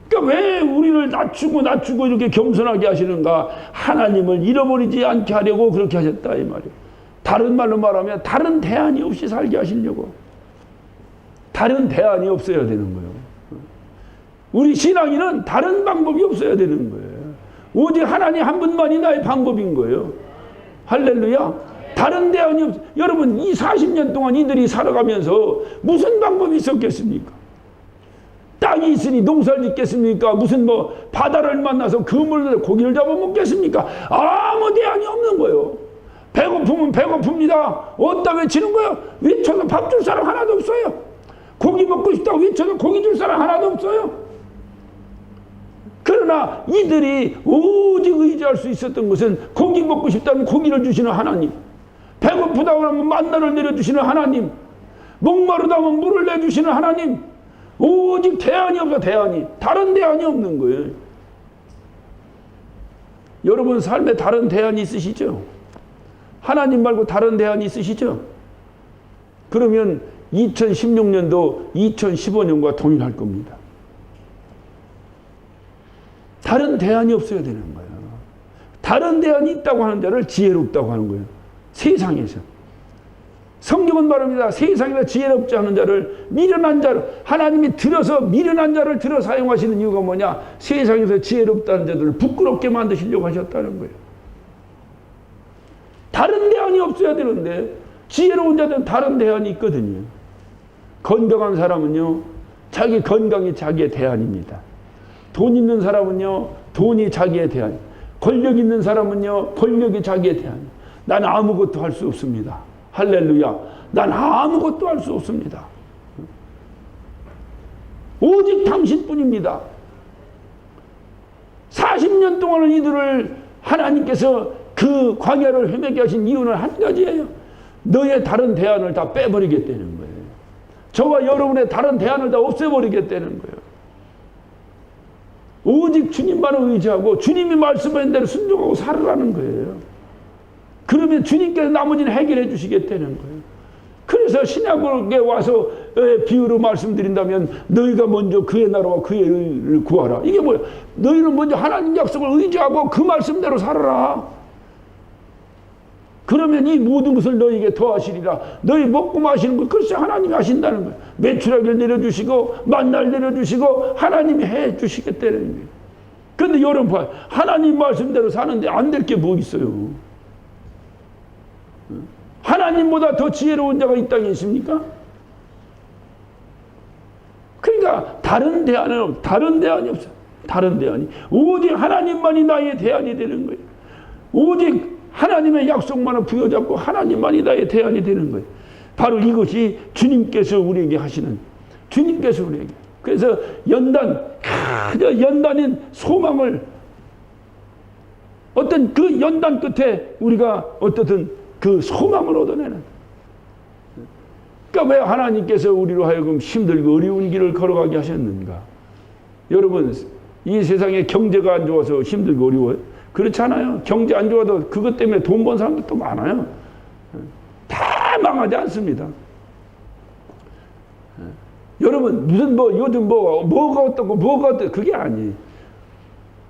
그러니까 왜 우리를 낮추고 이렇게 겸손하게 하시는가? 하나님을 잃어버리지 않게 하려고 그렇게 하셨다 이 말이에요. 다른 말로 말하면 다른 대안이 없이 살게 하시려고. 다른 대안이 없어야 되는 거예요. 우리 신앙인은 다른 방법이 없어야 되는 거예요. 오직 하나님 한 분만이 나의 방법인 거예요. 할렐루야. 다른 대안이 없어요. 여러분 이 40년 동안 이들이 살아가면서 무슨 방법이 있었겠습니까? 땅이 있으니 농사를 짓겠습니까? 무슨 바다를 만나서 그물로 고기를 잡아먹겠습니까? 아무 대안이 없는 거예요. 배고프면 배고픕니다. 어디다 외치는 거예요? 외쳐서 밥 줄 사람 하나도 없어요. 고기 먹고 싶다고 외쳐서 고기 줄 사람 하나도 없어요. 그러나 이들이 오직 의지할 수 있었던 것은 고기 먹고 싶다면 고기를 주시는 하나님, 배고프다고 하면 만나를 내려주시는 하나님, 목마르다고 하면 물을 내주시는 하나님, 오직 대안이 없어. 대안이 다른 대안이 없는 거예요. 여러분 삶에 다른 대안이 있으시죠? 하나님 말고 다른 대안이 있으시죠? 그러면 2016년도 2015년과 동일할 겁니다. 다른 대안이 없어야 되는 거예요. 다른 대안이 있다고 하는 자를 지혜롭다고 하는 거예요. 세상에서. 성경은 말합니다. 세상에서 지혜롭지 않은 자를, 미련한 자를, 하나님이 미련한 자를 들어 사용하시는 이유가 뭐냐? 세상에서 지혜롭다는 자들을 부끄럽게 만드시려고 하셨다는 거예요. 다른 대안이 없어야 되는데 지혜로운 자들은 다른 대안이 있거든요. 건강한 사람은요, 자기 건강이 자기의 대안입니다. 돈 있는 사람은요, 돈이 자기의 대안. 권력 있는 사람은요, 권력이 자기의 대안. 나는 아무것도 할 수 없습니다. 할렐루야. 난 아무것도 할 수 없습니다. 오직 당신뿐입니다. 40년 동안은 이들을 하나님께서 그 광야를 헤매게 하신 이유는 한 가지예요. 너의 다른 대안을 다 빼버리겠다는 거예요. 저와 여러분의 다른 대안을 다 없애버리겠다는 거예요. 오직 주님만을 의지하고 주님이 말씀하신 대로 순종하고 살으라는 거예요. 그러면 주님께서 나머지는 해결해 주시겠다는 거예요. 그래서 신약에 와서 비유로 말씀드린다면 너희가 먼저 그의 나라와 그의 의를 구하라. 이게 뭐야? 너희는 먼저 하나님 약속을 의지하고 그 말씀대로 살아라. 그러면 이 모든 것을 너희에게 더하시리라. 너희 먹고 마시는 것 글쎄 하나님이 하신다는 거예요. 매출하기를 내려주시고 만나를 내려주시고 하나님이 해주시겠다는 거예요. 그런데 여러분 봐요. 하나님 말씀대로 사는데 안 될 게 뭐 있어요? 하나님보다 더 지혜로운 자가 이 땅에 있습니까? 그러니까 다른 대안이 없어요. 다른 대안이. 오직 하나님만이 나의 대안이 되는 거예요. 오직 하나님의 약속만을 부여잡고 하나님만이 나의 대안이 되는 거예요. 바로 이것이 주님께서 우리에게 하시는, 주님께서 우리에게. 그래서 연단인 소망을, 어떤 그 연단 끝에 우리가 어떻든 그 소망을 얻어내는. 그러니까 왜 하나님께서 우리로 하여금 힘들고 어려운 길을 걸어가게 하셨는가? 여러분, 이 세상에 경제가 안 좋아서 힘들고 어려워요? 그렇지 않아요. 경제 안 좋아도 그것 때문에 돈 번 사람도 또 많아요. 다 망하지 않습니다. 여러분, 무슨 요즘 뭐가 어떻고 그게 아니에요.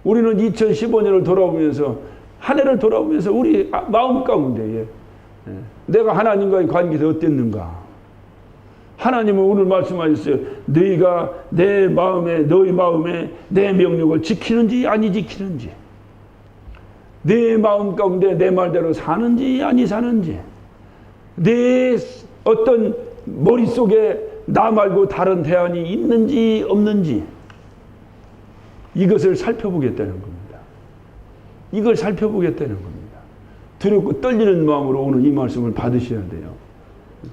우리는 2015년을 돌아오면서, 한 해를 돌아오면서 우리 마음 가운데에 내가 하나님과의 관계에서 어땠는가? 하나님은 오늘 말씀하셨어요. 너희가 너희 마음에 내 명령을 지키는지 아니 지키는지, 내 마음 가운데 내 말대로 사는지 아니 사는지, 내 어떤 머릿속에 나 말고 다른 대안이 있는지 없는지, 이것을 살펴보겠다는 겁니다. 이걸 살펴보겠다는 겁니다. 두렵고 떨리는 마음으로 오늘 이 말씀을 받으셔야 돼요.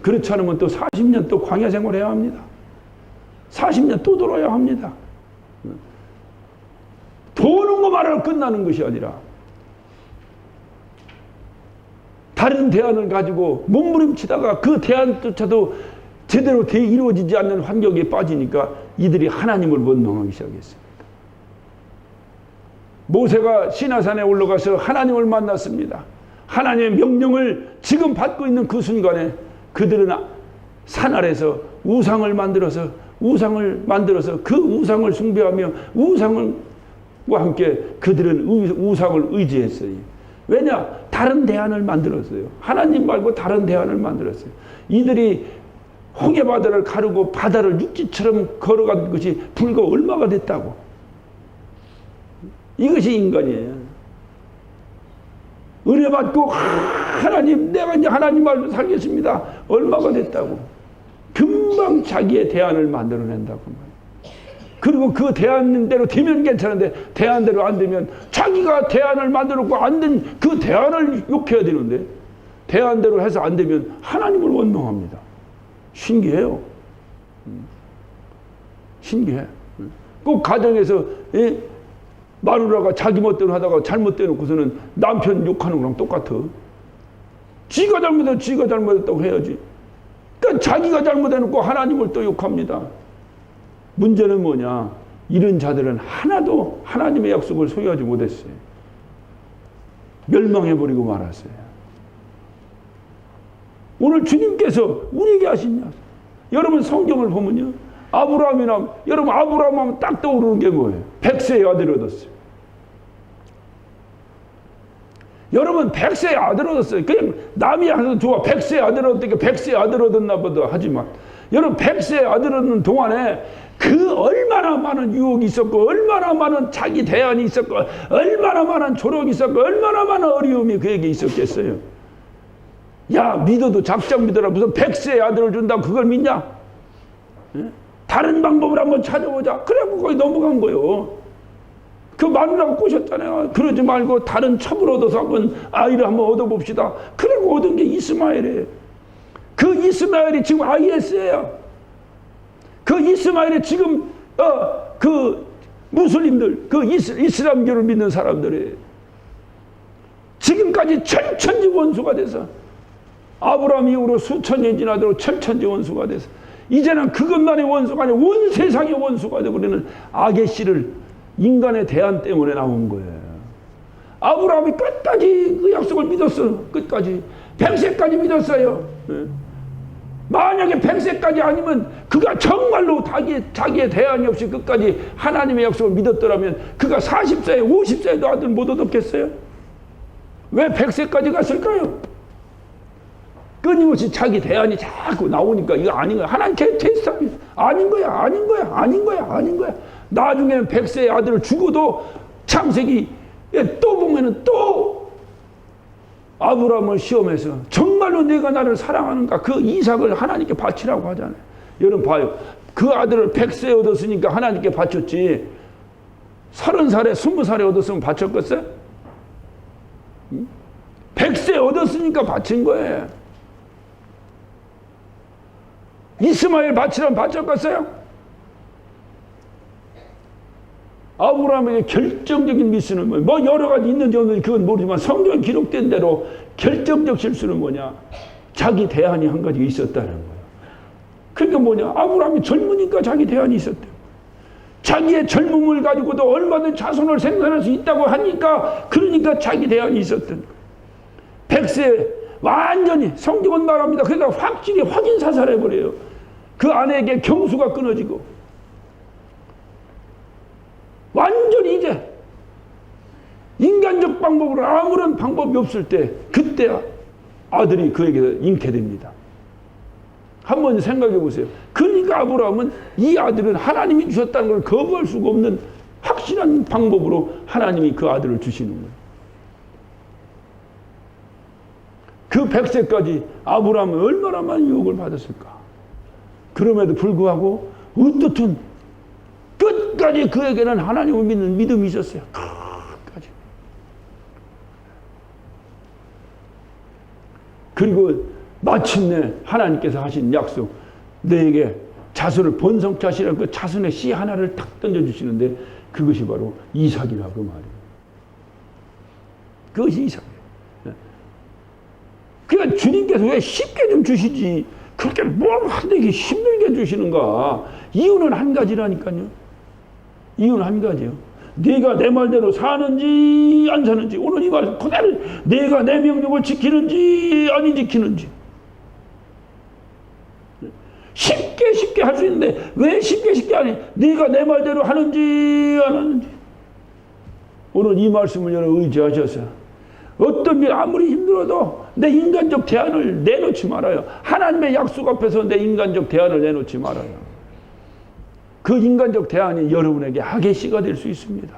그렇지 않으면 또 40년 또 광야 생활해야 합니다. 40년 또 돌아야 합니다. 도는 것만으로 끝나는 것이 아니라 다른 대안을 가지고 몸부림치다가 그 대안조차도 제대로 이루어지지 않는 환경에 빠지니까 이들이 하나님을 원망하기 시작했습니다. 모세가 시나산에 올라가서 하나님을 만났습니다. 하나님의 명령을 지금 받고 있는 그 순간에 그들은 산 아래서 우상을 만들어서 그 우상을 숭배하며 우상과 함께 그들은 우상을 의지했어요. 왜냐? 다른 대안을 만들었어요. 하나님 말고 다른 대안을 만들었어요. 이들이 홍해바다를 가르고 바다를 육지처럼 걸어간 것이 불과 얼마가 됐다고. 이것이 인간이에요. 은혜 받고 하나님, 내가 이제 하나님 말로 살겠습니다. 얼마가 됐다고. 금방 자기의 대안을 만들어낸다고 말이에요. 그리고 그 대안대로 되면 괜찮은데 대안대로 안 되면 자기가 대안을 만들었고 안 된 그 대안을 욕해야 되는데 대안대로 해서 안 되면 하나님을 원망합니다. 신기해요. 신기해. 꼭 가정에서 마누라가 자기 멋대로 하다가 잘못되놓고서는 남편 욕하는 거랑 똑같아. 지가 잘못했다고 해야지. 그러니까 자기가 잘못해놓고 하나님을 또 욕합니다. 문제는 뭐냐? 이런 자들은 하나도 하나님의 약속을 소유하지 못했어요. 멸망해버리고 말았어요. 오늘 주님께서 우리에게 하시냐? 여러분 성경을 보면요. 여러분 아브라함 하면 딱 떠오르는 게 뭐예요? 100세의 아들을 얻었어요. 여러분 100세의 아들을 얻었어요. 그냥 남이 하는 좋아. 100세의 아들을 얻으니까 100세의 아들을 얻었나 보다 하지만 여러분 100세의 아들을 얻는 동안에 그 얼마나 많은 유혹이 있었고 얼마나 많은 자기 대안이 있었고 얼마나 많은 조롱이 있었고 얼마나 많은 어려움이 그에게 있었겠어요. 야, 믿어도 작작 믿어라. 무슨 100세의 아들을 준다고 그걸 믿냐? 예? 다른 방법을 한번 찾아보자. 그래갖고 거기 넘어간 거예요. 그 마누라가 꼬셨잖아요. 그러지 말고 다른 첩을 얻어서 한번 아이를 한번 얻어봅시다. 그리고 얻은 게 이스마엘이에요. 그 이스마엘이 지금 IS예요. 그 이스마엘이 지금 그 무슬림들, 그 이슬람교를 믿는 사람들이 지금까지 천천지 원수가 돼서 아브라함 이후로 수천 년 지나도록 천천지 원수가 돼서 이제는 그것만의 원수가 아니라 온 세상의 원수가 되어버리는 악의 씨를 인간의 대안 때문에 나온 거예요. 아브라함이 끝까지 그 약속을 믿었어. 끝까지 100세까지 믿었어요. 만약에 100세까지 아니면 그가 정말로 자기의 대안이 없이 끝까지 하나님의 약속을 믿었더라면 그가 40세에 50세에도 아들 못 얻었겠어요? 왜 100세까지 갔을까요? 끊임없이 자기 대안이 자꾸 나오니까 이거 아닌 거야. 하나님 테스트합니다. 아닌 거야. 나중에는 100세의 아들을 죽어도 창세기 또 보면은 또 아브라함을 시험해서 정말로 내가 나를 사랑하는가 그 이삭을 하나님께 바치라고 하잖아요. 여러분 봐요. 그 아들을 100세에 얻었으니까 하나님께 바쳤지 30살에 20살에 얻었으면 바쳤겠어요? 100세 얻었으니까 바친 거예요. 이스마엘 바치라면 바쳤겠어요? 아브라함에게 결정적인 미스는 뭐예요? 뭐 여러 가지 있는지 없는지 그건 모르지만 성경에 기록된 대로 결정적 실수는 뭐냐? 자기 대안이 한 가지 있었다는 거예요. 그러니까 뭐냐? 아브라함이 젊으니까 자기 대안이 있었대요. 자기의 젊음을 가지고도 얼마든 자손을 생산할 수 있다고 하니까 그러니까 자기 대안이 있었던 거예요. 100세 완전히 성경은 말합니다. 그러니까 확실히 확인 사살해버려요. 그 아내에게 경수가 끊어지고 완전히 이제 인간적 방법으로 아무런 방법이 없을 때 그때 아들이 그에게 잉태됩니다. 한번 생각해 보세요. 그러니까 아브라함은 이 아들은 하나님이 주셨다는 걸 거부할 수가 없는 확실한 방법으로 하나님이 그 아들을 주시는 거예요. 그 100세까지 아브라함은 얼마나 많은 유혹을 받았을까. 그럼에도 불구하고 어떻든 끝까지 그에게는 하나님을 믿는 믿음이 있었어요. 끝까지. 그리고 마침내 하나님께서 하신 약속, 너에게 자손을 번성케 하시라는 그 자손의 씨 하나를 탁 던져주시는데 그것이 바로 이삭이라고 말이에요. 그것이 이삭이에요. 그러니까 주님께서 왜 쉽게 좀 주시지 그렇게 뭘 하되게 힘들게 주시는가? 이유는 한 가지라니까요. 이유는 한 가지요. 네가 내 말대로 사는지 안 사는지, 오늘 이 말 그대로 네가 내 명령을 지키는지 아니 지키는지. 쉽게 할 수 있는데 왜 쉽게 하니? 네가 내 말대로 하는지 안 하는지. 오늘 이 말씀을 여러분 의지하셔서 어떤 일 아무리 힘들어도 내 인간적 대안을 내놓지 말아요. 하나님의 약속 앞에서 내 인간적 대안을 내놓지 말아요. 그 인간적 대안이 여러분에게 하계시가 될 수 있습니다.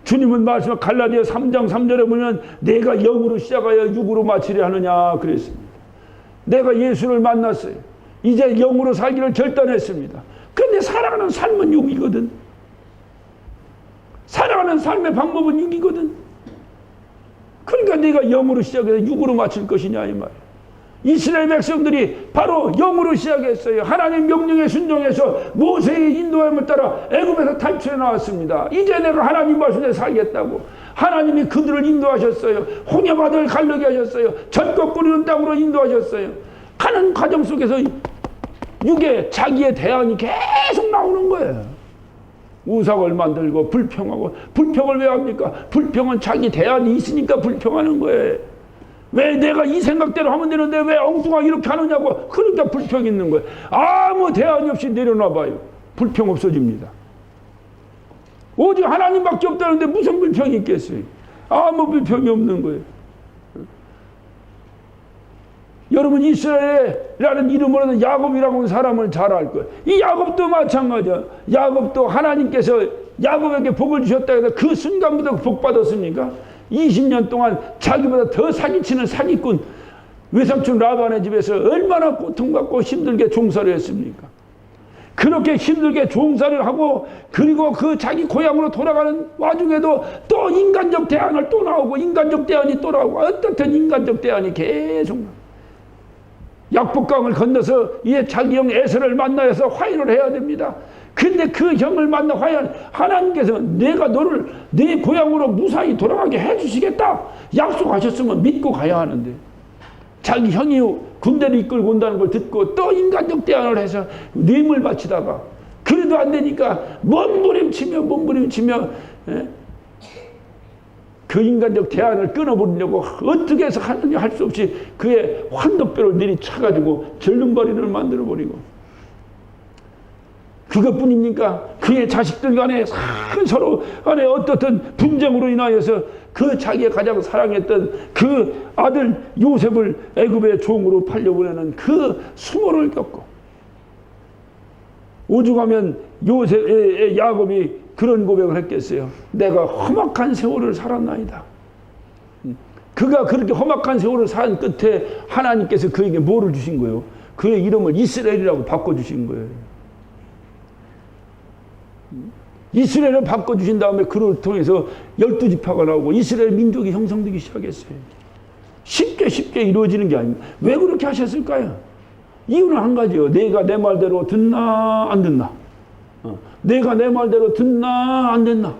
주님은 말씀 갈라디아 3장 3절에 보면 내가 영으로 시작하여 육으로 마치려 하느냐 그랬습니다. 내가 예수를 만났어요. 이제 영으로 살기를 결단했습니다. 그런데 살아가는 삶은 육이거든. 살아가는 삶의 방법은 육이거든. 그러니까 네가 영으로 시작해서 육으로 마칠 것이냐 이 말이에요. 이스라엘 백성들이 바로 영으로 시작했어요. 하나님 명령에 순종해서 모세의 인도함을 따라 애굽에서 탈출해 나왔습니다. 이제 내가 하나님 말씀에 살겠다고 하나님이 그들을 인도하셨어요. 홍해바다를 갈르게 하셨어요. 젖과 꿀이는 땅으로 인도하셨어요. 가는 과정 속에서 육에 자기의 대안이 계속 나오는 거예요. 우상을 만들고 불평하고. 불평을 왜 합니까? 불평은 자기 대안이 있으니까 불평하는 거예요. 왜 내가 이 생각대로 하면 되는데 왜 엉뚱하게 이렇게 하느냐고. 그러니까 불평이 있는 거예요. 아무 대안이 없이 내려놔봐요. 불평 없어집니다. 오직 하나님밖에 없다는데 무슨 불평이 있겠어요? 아무 불평이 없는 거예요. 여러분 이스라엘이라는 이름으로는 야곱이라고 하는 사람을 잘 알 거예요. 이 야곱도 마찬가지야. 야곱도 하나님께서 야곱에게 복을 주셨다 해서 그 순간부터 복 받았습니까? 20년 동안 자기보다 더 사기치는 사기꾼 외삼촌 라반의 집에서 얼마나 고통받고 힘들게 종사를 했습니까? 그렇게 힘들게 종사를 하고 그리고 그 자기 고향으로 돌아가는 와중에도 또 인간적 대안을 또 나오고 인간적 대안이 또 나오고 어떻든 인간적 대안이 계속 나오고 약복강을 건너서 이제 자기 형 에서를 만나서 화해를 해야 됩니다. 근데 그 형을 만나 화해한 하나님께서 내가 너를 내 고향으로 무사히 돌아가게 해주시겠다 약속하셨으면 믿고 가야 하는데 자기 형이 군대를 이끌고 온다는 걸 듣고 또 인간적 대안을 해서 뇌물 바치다가 그래도 안 되니까 몸부림치며 그 인간적 대안을 끊어버리려고 어떻게 해서 하느냐 할 수 없이 그의 환도뼈를 내리쳐가지고 절름발이를 만들어버리고 그것뿐입니까? 그의 자식들 간에 서로 간에 어떻든 분쟁으로 인하여서 그 자기가 가장 사랑했던 그 아들 요셉을 애굽의 종으로 팔려보내는 그 수모를 겪고 오죽하면 요셉의 야곱이 그런 고백을 했겠어요. 내가 험악한 세월을 살았나이다. 그가 그렇게 험악한 세월을 산 끝에 하나님께서 그에게 뭐를 주신 거예요? 그의 이름을 이스라엘이라고 바꿔주신 거예요. 이스라엘을 바꿔주신 다음에 그를 통해서 12지파가 나오고 이스라엘 민족이 형성되기 시작했어요. 쉽게 이루어지는 게 아닙니다. 왜 그렇게 하셨을까요? 이유는 한 가지요. 내가 내 말대로 듣나 안 듣나. 내가 내 말대로 듣나 안 듣나.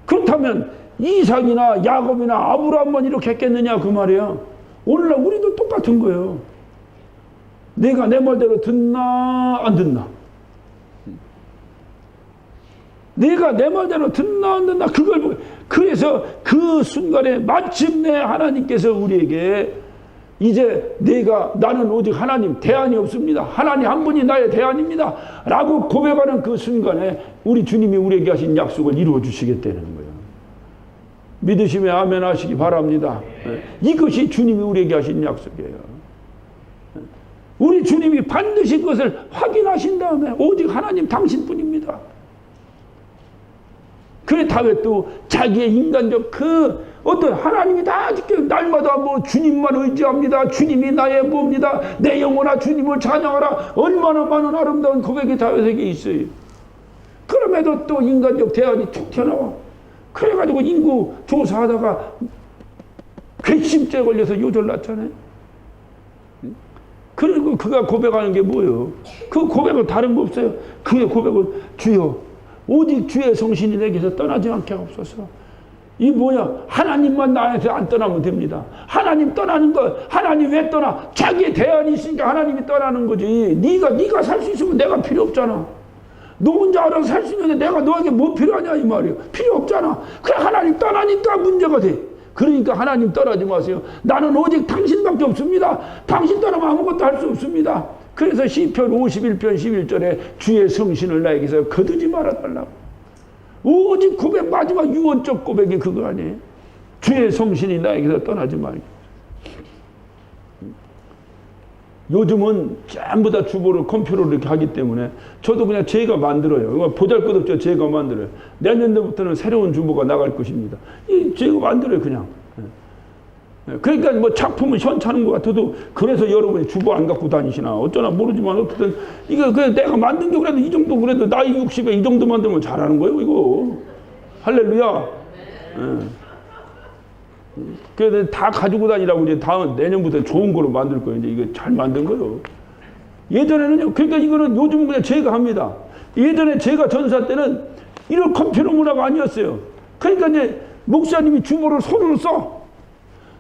그렇다면 이삭이나 야곱이나 아브라함만 이렇게 했겠느냐 그 말이에요. 오늘날 우리도 똑같은 거예요. 내가 내 말대로 듣나 안 듣나. 내가 내 말대로 듣나 안 듣나 그걸 보고 그래서 그 순간에 마침내 하나님께서 우리에게 이제 나는 오직 하나님 대안이 없습니다. 하나님 한 분이 나의 대안입니다. 라고 고백하는 그 순간에 우리 주님이 우리에게 하신 약속을 이루어 주시겠다는 거예요. 믿으시면 아멘 하시기 바랍니다. 이것이 주님이 우리에게 하신 약속이에요. 우리 주님이 반드시 그것을 확인하신 다음에 오직 하나님 당신뿐입니다. 그래 다윗도 자기의 인간적 그 어떤 하나님이 다 지켜 날마다 뭐 주님만 의지합니다. 주님이 나의 보입니다. 내 영혼아 주님을 찬양하라. 얼마나 많은 아름다운 고백이 다윗에게 있어요. 그럼에도 또 인간적 대안이 툭 튀어나와. 그래가지고 인구 조사하다가 괘씸죄에 걸려서 요절났잖아요. 그리고 그가 고백하는 게 뭐예요? 그 고백은 다른 거 없어요. 그의 고백은 주여 오직 주의 성신이 내게서 떠나지 않게 하옵소서. 이 뭐야? 하나님만 나에서 안 떠나면 됩니다. 하나님 떠나는 거, 하나님 왜 떠나? 자기의 대안이 있으니까 하나님이 떠나는 거지. 네가 살 수 있으면 내가 필요 없잖아. 너 혼자 알아서 살 수 있는데 내가 너에게 뭐 필요하냐 이 말이에요. 필요 없잖아. 그래 하나님 떠나니까 문제가 돼. 그러니까 하나님 떠나지 마세요. 나는 오직 당신밖에 없습니다. 당신 떠나면 아무것도 할 수 없습니다. 그래서 시편 51편 11절에 주의 성신을 나에게서 거두지 말아달라고. 오직 고백, 마지막 유언적 고백이 그거 아니에요. 주의 성신이 나에게서 떠나지 말고. 요즘은 전부 다 주보를 컴퓨터로 이렇게 하기 때문에 저도 그냥 제가 만들어요. 보잘것없죠. 제가 만들어요. 내년도부터는 새로운 주보가 나갈 것입니다. 제가 만들어요. 그냥. 그러니까 뭐 작품은 현찮은 것 같아도 그래서 여러분이 주보 안 갖고 다니시나 어쩌나 모르지만 어쨌든 이거 그냥 내가 만든 게 그래도 이 정도 그래도 나이 60에 이 정도 만들면 잘하는 거예요. 이거. 할렐루야. 그래서 다 가지고 다니라고 이제 다음 내년부터 좋은 거로 만들 거예요. 이제 이거 잘 만든 거예요. 예전에는요. 그러니까 이거는 요즘은 그냥 제가 합니다. 예전에 제가 전사 때는 이런 컴퓨터 문화가 아니었어요. 그러니까 이제 목사님이 주보를 손으로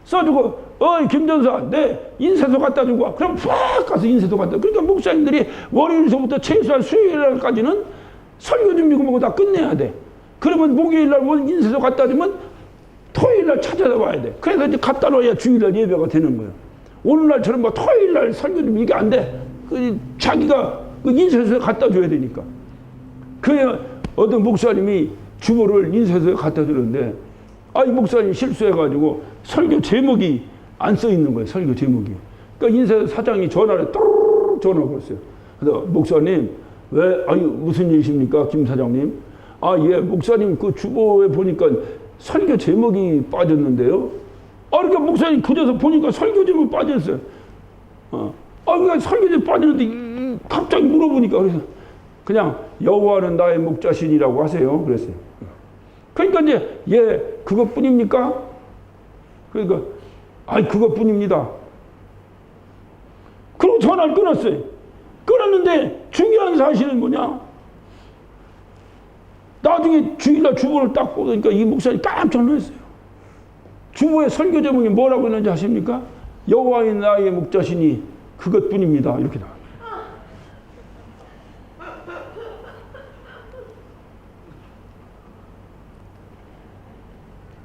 써주고 어이 김전사 내 인쇄소 갖다 주고 와. 그럼 팍 가서 인쇄소 갖다. 그러니까 목사님들이 월요일서부터 최소한 수요일날까지는 설교 준비고 뭐고 다 끝내야 돼. 그러면 목요일날 인쇄소 갖다 주면 토요일날 찾아다 와야 돼. 그래서 이제 갖다 놓아야 주일날 예배가 되는 거예요. 오늘날처럼 뭐 토요일날 설교 준비 이게 안 돼. 자기가 그 인쇄소에 갖다 줘야 되니까. 그래 어떤 목사님이 주보를 인쇄소에 갖다 주는데 이 목사님 실수해가지고 설교 제목이 안 써 있는 거예요. 설교 제목이. 그러니까 인쇄소 사장이 전화를 또르르 전화 걸었어요. 그래서 목사님 무슨 일이십니까, 김 사장님? 예, 목사님 그 주보에 보니까 설교 제목이 빠졌는데요. 그러니까 목사님 그래서 보니까 설교 제목이 빠졌어요. 그러니까 설교 제목이 빠졌는데 갑자기 물어보니까 그래서 그냥 여호와는 나의 목자신이라고 하세요. 그랬어요. 그러니까 이제 그것뿐입니까? 그러니까 그것뿐입니다. 그리고 전화를 끊었어요. 끊었는데 중요한 사실은 뭐냐? 나중에 주일날 주보를 딱 보니까 이 목사님이 깜짝 놀랐어요. 주보의 설교 제목이 뭐라고 했는지 아십니까? 여호와의 나의 목자신이 그것뿐입니다. 이렇게 나와요.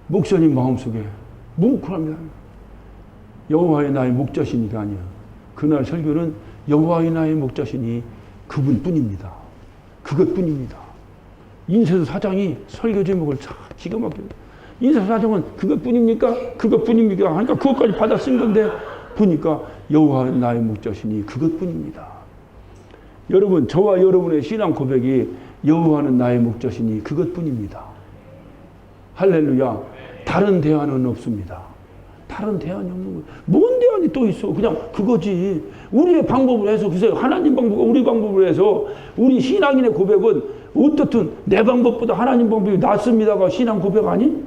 목사님 마음속에 뭉클합니다. 여호와의 나의 목자신이가 아니야. 그날 설교는 여호와의 나의 목자신이 그분뿐입니다. 그것뿐입니다. 인쇄소 사장이 설교 제목을 기가 막혀요. 인쇄소 사장은 그것뿐입니까? 그것뿐입니까? 하니까 그것까지 받아 쓴 건데 보니까 여호와의 나의 목자신이 그것뿐입니다. 여러분, 저와 여러분의 신앙 고백이 여호와는 나의 목자신이 그것뿐입니다. 할렐루야. 다른 대안은 없습니다. 다른 대안이 없는 거예요. 뭔 대안이 또 있어? 그냥 그거지. 우리의 방법을 해서, 글쎄요, 하나님 방법과 우리 방법을 해서 우리 신앙인의 고백은 어떻든 내 방법보다 하나님 방법이 낫습니다가 신앙 고백 아니?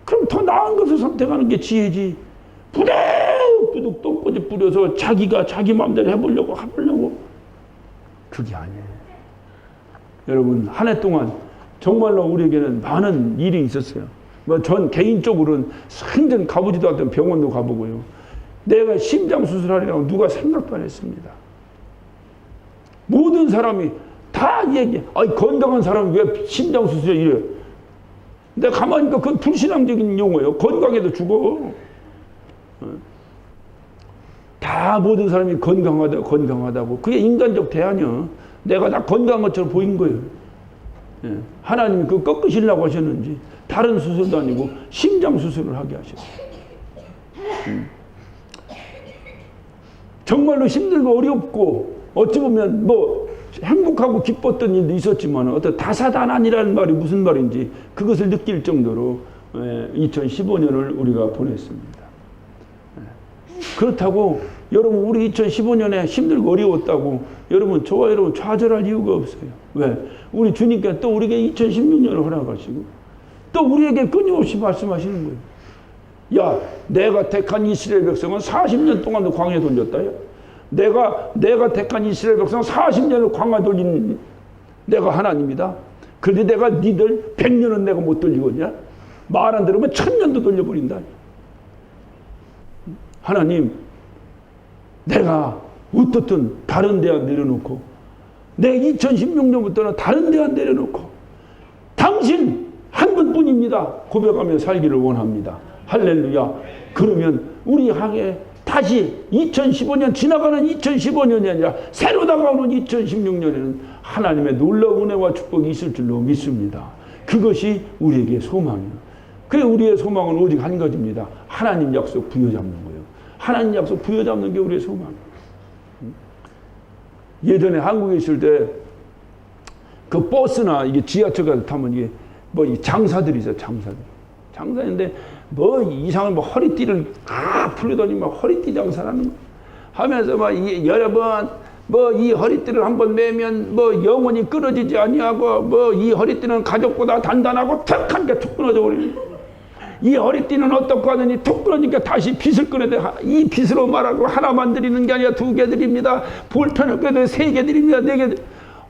그럼 더 나은 것을 선택하는 게 지혜지. 부득부득 똥꼬지 뿌려서 자기가 자기 마음대로 해보려고 그게 아니에요. 여러분, 한 해 동안 정말로 우리에게는 많은 일이 있었어요. 전 개인적으로는 완전 가보지도 않던 병원도 가보고요. 내가 심장 수술하려고 누가 생각도 안 했습니다. 모든 사람이 다 얘기해. 건강한 사람이 왜 심장 수술을 이래? 내가 가만히 보니까 그건 불신앙적인 용어예요. 건강해도 죽어. 다 모든 사람이 건강하다고. 그게 인간적 대안이야. 내가 다 건강한 것처럼 보인 거예요. 하나님이 그거 꺾으시려고 하셨는지 다른 수술도 아니고 심장 수술을 하게 하셨어요. 정말로 힘들고 어렵고 어찌 보면 뭐 행복하고 기뻤던 일도 있었지만 어떤 다사다난이라는 말이 무슨 말인지 그것을 느낄 정도로 2015년을 우리가 보냈습니다. 그렇다고 여러분 우리 2015년에 힘들고 어려웠다고 여러분 저와 여러분 좌절할 이유가 없어요. 왜? 우리 주님께서 또 우리에게 2016년을 허락하시고 또 우리에게 끊임없이 말씀하시는 거예요. 야, 내가 택한 이스라엘 백성은 40년 동안 광야에 돌렸다. 내가 택한 이스라엘 백성은 40년을 광야 돌린 내가 하나님이다. 그런데 내가 니들 100년은 내가 못 돌리겠냐? 말 안 들으면 1000년도 돌려버린다. 하나님, 내가 어떻든 다른 데에 내려놓고 내 2016년부터는 다른 데에 내려놓고 당신 한 분뿐입니다 고백하며 살기를 원합니다. 할렐루야. 그러면 우리 향해 다시 2015년 지나가는 2015년이 아니라 새로 다가오는 2016년에는 하나님의 놀라운 은혜와 축복이 있을 줄로 믿습니다. 그것이 우리에게 소망이에요. 그래, 우리의 소망은 오직 한 가지입니다. 하나님 약속 부여잡는 거예요. 하나님 약속 부여잡는 게 우리의 소망이에요. 예전에 한국에 있을 때 그 버스나 이게 지하철 같은 타면 이게 뭐 장사들이 있어요. 장사인데 뭐 이상한 뭐 허리띠를 풀리더니 막 허리띠 장사라는 거 하면서 막 여러분 뭐 이 허리띠를 한번 매면 뭐 영원히 끊어지지 아니하고 뭐 이 허리띠는 가족보다 단단하고 툭한 게 툭 끊어져 버리는 이 허리띠는 어떻고 하느니 툭 끊어지니까 다시 빗을 끊어야 돼. 이 빗으로 말하고 하나만 드리는 게 아니라 2개 드립니다. 볼펜을 끊어야 3개 드립니다. 4개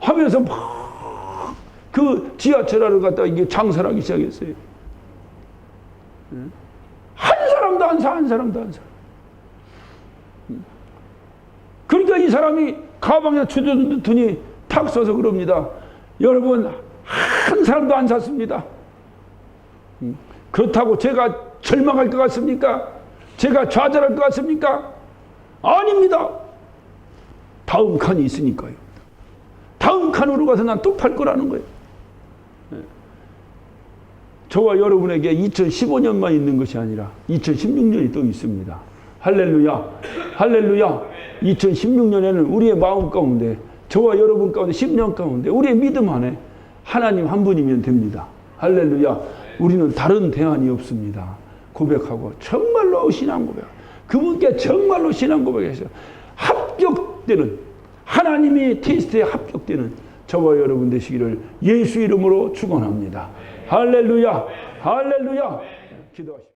하면서 막 그 지하철을 갖다가 이게 장사를 하기 시작했어요. 한 사람도 안 사, 한 사람도 안 사. 그러니까 이 사람이 가방에 주저넣더니 탁 써서 그럽니다. 여러분, 한 사람도 안 샀습니다. 그렇다고 제가 절망할 것 같습니까? 제가 좌절할 것 같습니까? 아닙니다. 다음 칸이 있으니까요. 다음 칸으로 가서 난 또 팔 거라는 거예요. 저와 여러분에게 2015년만 있는 것이 아니라 2016년이 또 있습니다. 할렐루야. 할렐루야. 2016년에는 우리의 마음 가운데, 저와 여러분 가운데, 10년 가운데 우리의 믿음 안에 하나님 한 분이면 됩니다. 할렐루야. 우리는 다른 대안이 없습니다. 고백하고 정말로 신앙 고백, 그분께 정말로 신앙 고백해서 합격되는, 하나님이 테스트에 합격되는 저와 여러분 되시기를 예수 이름으로 축원합니다. 할렐루야. 할렐루야. 기도하십시오.